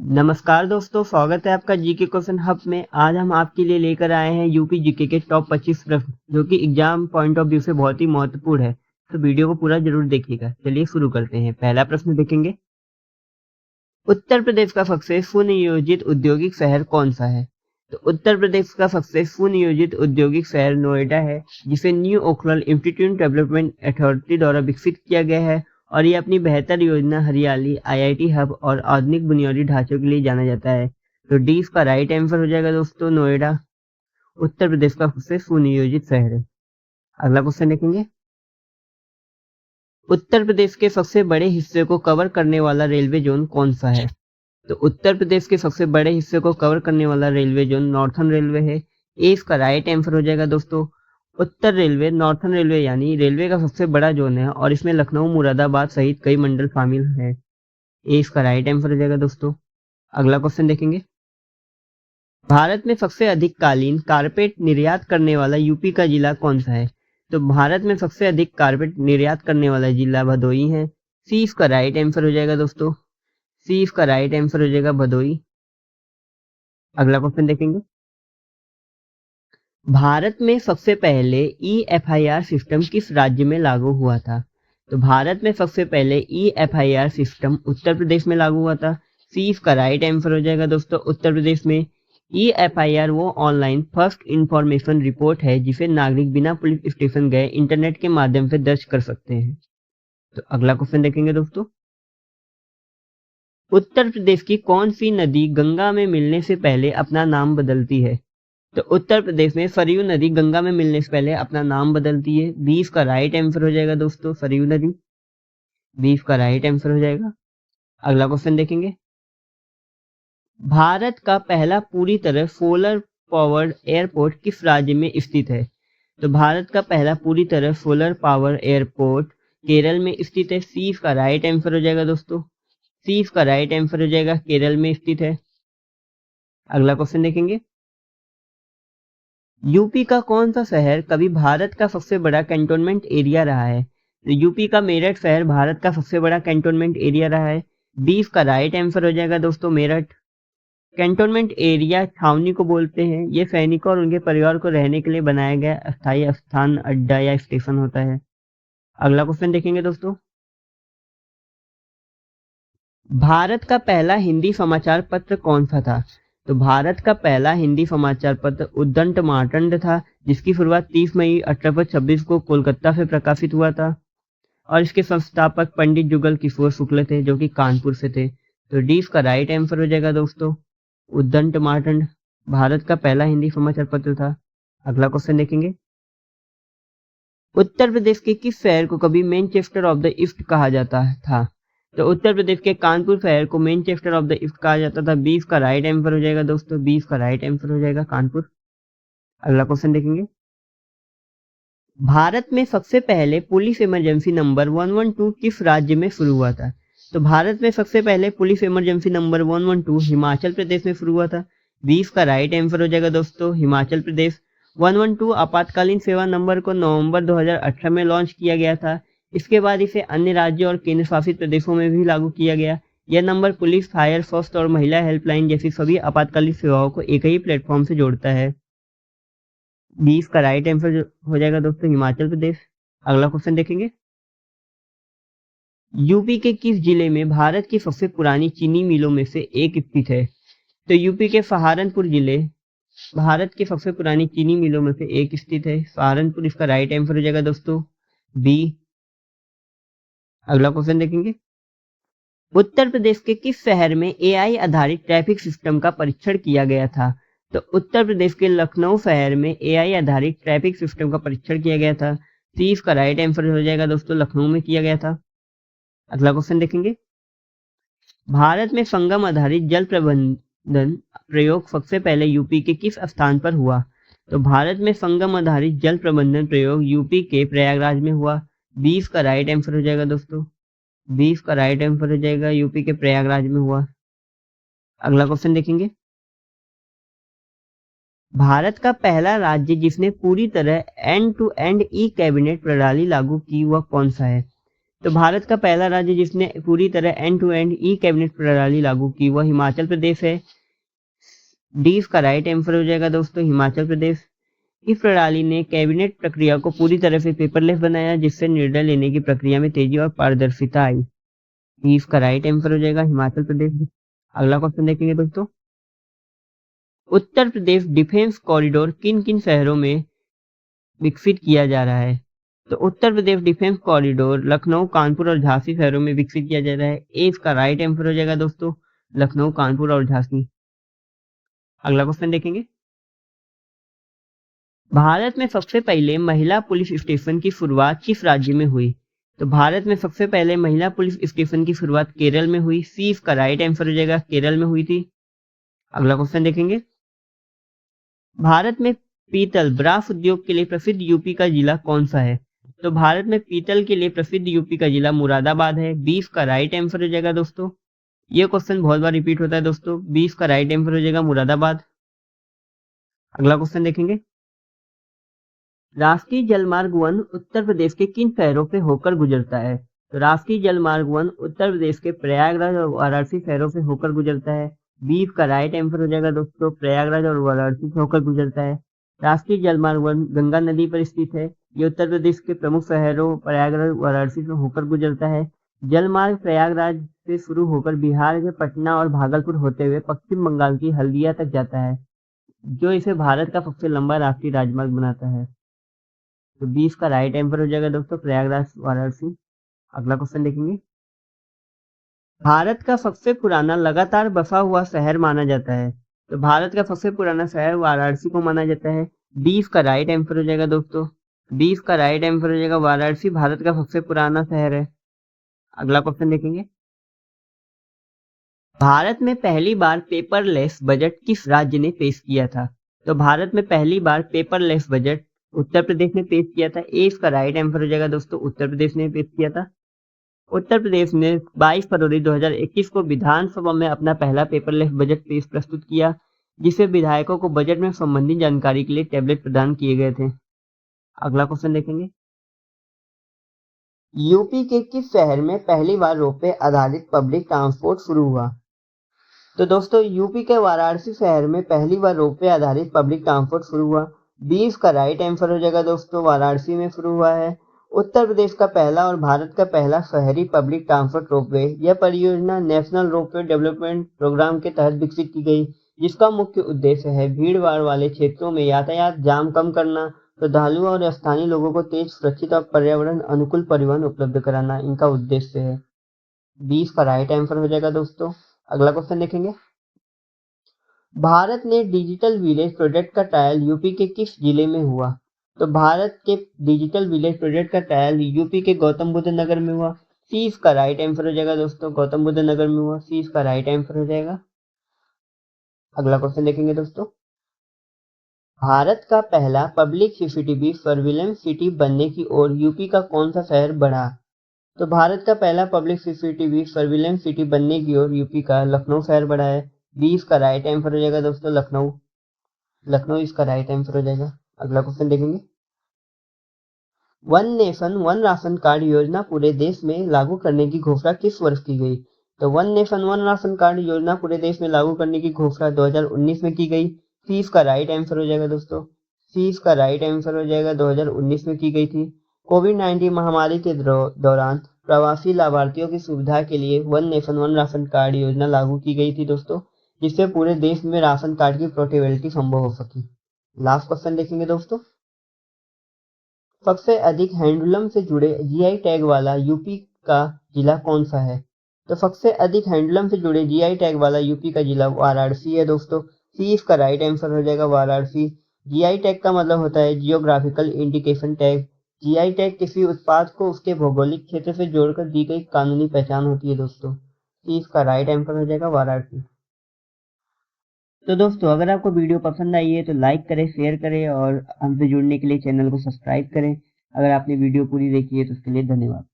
नमस्कार दोस्तों, स्वागत है आपका जीके क्वेश्चन हब में। आज हम आपके लिए लेकर आए हैं यूपी जीके के टॉप 25 प्रश्न जो कि एग्जाम पॉइंट ऑफ व्यू से बहुत ही महत्वपूर्ण है। तो वीडियो को पूरा जरूर देखिएगा। चलिए शुरू करते हैं। पहला प्रश्न देखेंगे, उत्तर प्रदेश का सबसे सुनियोजित औद्योगिक शहर कौन सा है? तो उत्तर प्रदेश का सबसे सुनियोजित औद्योगिक शहर नोएडा है, जिसे न्यू ओखलल इंस्टीट्यूट डेवलपमेंट अथॉरिटी द्वारा विकसित किया गया है और ये अपनी बेहतर योजना, हरियाली, आईआईटी हब और आधुनिक बुनियादी ढांचों के लिए जाना जाता है। तो डी इसका राइट आंसर हो जाएगा दोस्तों, नोएडा उत्तर प्रदेश का सबसे सुनियोजित शहर है। अगला क्वेश्चन देखेंगे, उत्तर प्रदेश के सबसे बड़े हिस्से को कवर करने वाला रेलवे जोन कौन सा है? तो उत्तर प्रदेश के सबसे बड़े हिस्से को कवर करने वाला रेलवे जोन नॉर्थर्न रेलवे है। ए इसका राइट आंसर हो जाएगा दोस्तों, उत्तर रेलवे नॉर्थर्न रेलवे यानी रेलवे का सबसे बड़ा जोन है और इसमें लखनऊ, मुरादाबाद सहित कई मंडल शामिल हैं। ए इसका राइट आंसर हो जाएगा दोस्तों। अगला क्वेश्चन देखेंगे, भारत में सबसे अधिक कालीन कारपेट निर्यात करने वाला यूपी का जिला कौन सा है? तो भारत में सबसे अधिक कारपेट निर्यात करने वाला जिला भदोही है। सी इसका राइट आंसर हो जाएगा दोस्तों, सी इसका राइट आंसर हो जाएगा भदोही। अगला क्वेश्चन देखेंगे, भारत में सबसे पहले ई-एफआईआर सिस्टम किस राज्य में लागू हुआ था? तो भारत में सबसे पहले ई-एफआईआर सिस्टम उत्तर प्रदेश में लागू हुआ था। सी इसका राइट आंसर हो जाएगा दोस्तों, उत्तर प्रदेश में। ई-एफआईआर वो ऑनलाइन फर्स्ट इंफॉर्मेशन रिपोर्ट है जिसे नागरिक बिना पुलिस स्टेशन गए इंटरनेट के माध्यम से दर्ज कर सकते हैं। तो अगला क्वेश्चन देखेंगे दोस्तों, उत्तर प्रदेश की कौन सी नदी गंगा में मिलने से पहले अपना नाम बदलती है? तो उत्तर प्रदेश में सरयू नदी गंगा में मिलने से पहले अपना नाम बदलती है। 20 का राइट आंसर हो जाएगा दोस्तों, सरयू नदी। 20 का राइट आंसर हो जाएगा। अगला क्वेश्चन देखेंगे, भारत का पहला पूरी तरह सोलर पावर्ड एयरपोर्ट किस राज्य में स्थित है? तो भारत का पहला पूरी तरह सोलर पावर एयरपोर्ट केरल में स्थित है। सी का राइट आंसर हो जाएगा दोस्तों, सी का राइट आंसर हो जाएगा, केरल में स्थित है। अगला क्वेश्चन देखेंगे, यूपी का कौन सा शहर कभी भारत का सबसे बड़ा कैंटोनमेंट एरिया रहा है? तो यूपी का मेरठ शहर भारत का सबसे बड़ा कैंटोनमेंट एरिया रहा है। 20 का राइट आंसर हो जाएगा दोस्तों, मेरठ। कैंटोनमेंट एरिया छावनी को बोलते हैं। ये सैनिकों और उनके परिवार को रहने के लिए बनाया गया अस्थायी स्थान, अड्डा या स्टेशन होता है। अगला क्वेश्चन देखेंगे दोस्तों, भारत का पहला हिंदी समाचार पत्र कौन सा था? तो भारत का पहला हिंदी समाचार पत्र उद्दंड मार्तंड था, जिसकी शुरुआत 30 मई 1826 को कोलकाता से प्रकाशित हुआ था और इसके संस्थापक पंडित जुगल किशोर शुक्ल थे, जो कि कानपुर से थे। तो डी इसका राइट आंसर हो जाएगा दोस्तों, उद्दंड मार्तंड भारत का पहला हिंदी समाचार पत्र था। अगला क्वेश्चन देखेंगे, उत्तर प्रदेश के किस शहर को कभी मैनचेस्टर ऑफ द ईस्ट कहा जाता था? तो उत्तर प्रदेश के कानपुर शहर को मैनचेस्टर ऑफ द ईस्ट कहा जाता था। 20 का राइट आंसर हो जाएगा दोस्तों, 20 का राइट आंसर हो जाएगा, कानपुर। अगला क्वेश्चन देखेंगे, भारत में सबसे पहले पुलिस इमरजेंसी नंबर 112 किस राज्य में शुरू हुआ था? तो भारत में सबसे पहले police emergency number 112 Himachal Pradesh में शुरू हुआ था। 20 का राइट आंसर हो जाएगा दोस्तों, हिमाचल प्रदेश। 112 आपातकालीन सेवा नंबर को नवंबर 2018 में लॉन्च किया गया था। इसके बाद इसे अन्य राज्यों और केंद्र शासित प्रदेशों में भी लागू किया गया। यह नंबर पुलिस, फायर, स्वास्थ्य और महिला हेल्पलाइन जैसी सभी आपातकालीन सेवाओं को एक ही प्लेटफॉर्म से जोड़ता है। 20 का राइट आंसर हो जाएगा दोस्तों, हिमाचल प्रदेश। अगला क्वेश्चन देखेंगे, यूपी के किस जिले में भारत की सबसे पुरानी चीनी मिलों में से एक स्थित है? तो यूपी के सहारनपुर जिले भारत की सबसे पुरानी चीनी मिलों में से एक स्थित है। सहारनपुर इसका राइट आंसर हो जाएगा दोस्तों, बी। अगला क्वेश्चन देखेंगे, उत्तर प्रदेश के किस शहर में एआई आधारित ट्रैफिक सिस्टम का परीक्षण किया गया था? तो उत्तर प्रदेश के लखनऊ शहर में एआई आधारित ट्रैफिक सिस्टम का परीक्षण किया गया था। 30 का राइट आंसर हो जाएगा दोस्तों, लखनऊ में किया गया था। अगला क्वेश्चन देखेंगे, भारत में संगम आधारित जल प्रबंधन प्रयोग सबसे पहले यूपी के किस स्थान पर हुआ? तो भारत में संगम आधारित जल प्रबंधन प्रयोग यूपी के प्रयागराज में हुआ। 20 का राइट आंसर हो जाएगा दोस्तों, 20 का राइट आंसर हो जाएगा, यूपी के प्रयागराज में हुआ। अगला क्वेश्चन देखेंगे, भारत का पहला राज्य जिसने पूरी तरह end to end e cabinet प्रणाली लागू की वह कौन सा है? तो भारत का पहला राज्य जिसने पूरी तरह end to end e cabinet प्रणाली लागू की वह हिमाचल प्रदेश है। डी इसका राइट आंसर हो जाएगा दोस्तों, हिमाचल प्रदेश। इस प्रणाली ने कैबिनेट प्रक्रिया को पूरी तरह से पेपरलेस बनाया, जिससे निर्णय लेने की प्रक्रिया में तेजी और पारदर्शिता आई। डी इसका राइट आंसर हो जाएगा, हिमाचल प्रदेश। अगला क्वेश्चन देखेंगे दोस्तों, उत्तर प्रदेश डिफेंस कॉरिडोर किन किन शहरों में विकसित किया जा रहा है? तो उत्तर प्रदेश डिफेंस कॉरिडोर लखनऊ, कानपुर और झांसी शहरों में विकसित किया जा रहा है। ए इसका राइट आंसर हो जाएगा दोस्तों, लखनऊ, कानपुर और झांसी। अगला क्वेश्चन देखेंगे, भारत में सबसे पहले महिला पुलिस स्टेशन की शुरुआत किस राज्य में हुई? तो भारत में सबसे पहले महिला पुलिस स्टेशन की शुरुआत केरल में हुई। सी इसका राइट आंसर हो जाएगा, केरल में हुई थी। अगला क्वेश्चन देखेंगे, भारत में पीतल ब्रास उद्योग के लिए प्रसिद्ध यूपी का जिला कौन सा है? तो भारत में पीतल के लिए प्रसिद्ध यूपी का जिला मुरादाबाद है। 20 का राइट आंसर हो जाएगा दोस्तों। ये क्वेश्चन बहुत बार रिपीट होता है दोस्तों। 20 का राइट आंसर हो जाएगा मुरादाबाद। अगला क्वेश्चन देखेंगे, राष्ट्रीय जलमार्ग 1 उत्तर प्रदेश के किन शहरों से होकर गुजरता है? तो राष्ट्रीय जलमार्ग 1 उत्तर प्रदेश के प्रयागराज और वाराणसी शहरों से होकर गुजरता है। 20 का राइट आंसर हो जाएगा दोस्तों, प्रयागराज और वाराणसी से होकर गुजरता है। राष्ट्रीय जलमार्ग 1 गंगा नदी पर स्थित है। ये उत्तर प्रदेश के प्रमुख शहरों प्रयागराज वाराणसी से होकर गुजरता है। जलमार्ग प्रयागराज से शुरू होकर बिहार के पटना और भागलपुर होते हुए पश्चिम बंगाल की हल्दिया तक जाता है, जो इसे भारत का सबसे लंबा राष्ट्रीय राजमार्ग बनाता है। तो 20 का राइट आंसर हो जाएगा दोस्तों, प्रयागराज वाराणसी। अगला क्वेश्चन देखेंगे, भारत का सबसे पुराना लगातार बसा हुआ शहर माना जाता है। तो भारत का सबसे पुराना शहर वाराणसी को माना जाता है। 20 का राइट आंसर हो जाएगा दोस्तों, 20 का राइट आंसर हो जाएगा, वाराणसी भारत का सबसे पुराना शहर है। अगला क्वेश्चन देखेंगे, भारत में पहली बार पेपरलेस बजट किस राज्य ने पेश किया था? तो भारत में पहली बार पेपरलेस बजट उत्तर प्रदेश ने पेश किया था। ए इसका राइट आंसर हो जाएगा दोस्तों, उत्तर प्रदेश ने पेश किया था। उत्तर प्रदेश ने 22 फरवरी 2021 को विधानसभा में अपना पहला पेपरलेस बजट पेश प्रस्तुत किया, जिसे विधायकों को बजट में संबंधित जानकारी के लिए टैबलेट प्रदान किए गए थे। अगला क्वेश्चन देखेंगे, यूपी के किस शहर में पहली बार रोपवे आधारित पब्लिक ट्रांसपोर्ट शुरू हुआ? तो दोस्तों यूपी के वाराणसी शहर में पहली बार रोपवे आधारित पब्लिक ट्रांसपोर्ट शुरू हुआ। 20 का राइट आंसर हो जाएगा दोस्तों, वाराणसी में शुरू हुआ है। उत्तर प्रदेश का पहला और भारत का पहला शहरी पब्लिक ट्रांसपोर्ट रोपवे, यह परियोजना नेशनल रोपवे डेवलपमेंट प्रोग्राम के तहत विकसित की गई, जिसका मुख्य उद्देश्य है भीड़ भाड़ वाले क्षेत्रों में यातायात जाम कम करना, श्रद्धालुओं और स्थानीय लोगों को तेज, सुरक्षित और पर्यावरण अनुकूल परिवहन उपलब्ध कराना इनका उद्देश्य है। 20 का राइट आंसर हो जाएगा दोस्तों। अगला क्वेश्चन देखेंगे, भारत ने डिजिटल विलेज प्रोजेक्ट का ट्रायल यूपी के किस जिले में हुआ? तो भारत के डिजिटल विलेज प्रोजेक्ट का ट्रायल यूपी के गौतम बुद्ध नगर में हुआ। सी इसका राइट आंसर हो जाएगा दोस्तों, गौतम बुद्ध नगर में हुआ। सी इसका राइट आंसर हो जाएगा। अगला क्वेश्चन देखेंगे दोस्तों, भारत का पहला पब्लिक सीसीटीवी सर्विलेंस सिटी बनने की ओर यूपी का कौन सा शहर बढ़ा? तो भारत का पहला पब्लिक सीसीटीवी सर्विलेंस सिटी बनने की ओर यूपी का लखनऊ शहर बढ़ा है। 20 का राइट आंसर हो जाएगा दोस्तों, लखनऊ। लखनऊ इसका राइट आंसर हो जाएगा। अगला क्वेश्चन देखेंगे, one nation one ration card योजना पूरे देश में लागू करने की घोषणा किस वर्ष की गई? तो one nation one ration card योजना पूरे देश में लागू करने की घोषणा 2019 में की गई। सी इसका राइट आंसर हो जाएगा दोस्तों, सी इसका राइट आंसर हो जाएगा, 2019 में की गई थी। कोविड-19 महामारी के दौरान प्रवासी लाभार्थियों की सुविधा के लिए one nation one ration card योजना लागू की गई थी दोस्तों, जिससे पूरे देश में राशन कार्ड की पोर्टेबिलिटी संभव हो सकी। लास्ट क्वेश्चन देखेंगे दोस्तों, सबसे अधिक हैंडलूम से जुड़े जीआई टैग वाला यूपी का जिला कौन सा है? तो सबसे अधिक हैंडलूम से जुड़े जीआई टैग वाला यूपी का जिला वाराणसी है दोस्तों। सी इसका राइट आंसर हो जाएगा, वाराणसी। जीआई टैग का मतलब होता है geographical indication tag. GI tag किसी उत्पाद को उसके भौगोलिक क्षेत्र से जोड़कर दी गई कानूनी पहचान होती है दोस्तों। सी इसका राइट आंसर हो जाएगा, वाराणसी। तो दोस्तों अगर आपको वीडियो पसंद आई है तो लाइक करें, शेयर करें और हमसे जुड़ने के लिए चैनल को सब्सक्राइब करें। अगर आपने वीडियो पूरी देखी है तो उसके लिए धन्यवाद।